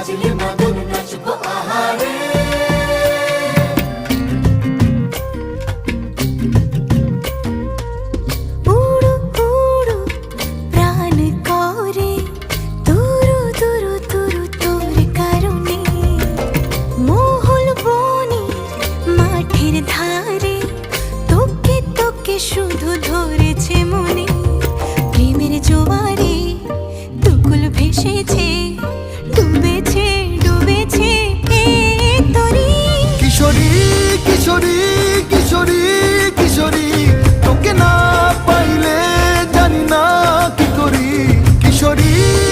বাজলে মাদল নাচবো আহারে। উড়ু উড়ু প্রাণ করে তুরু তুরু তুরু তোর কারণে, মহল বনে মাঠের ধারে তোকে তোকে শুধু ধরেছে মনে। প্রেমের জোয়ারে দুকুল ভেসেছে ডুবে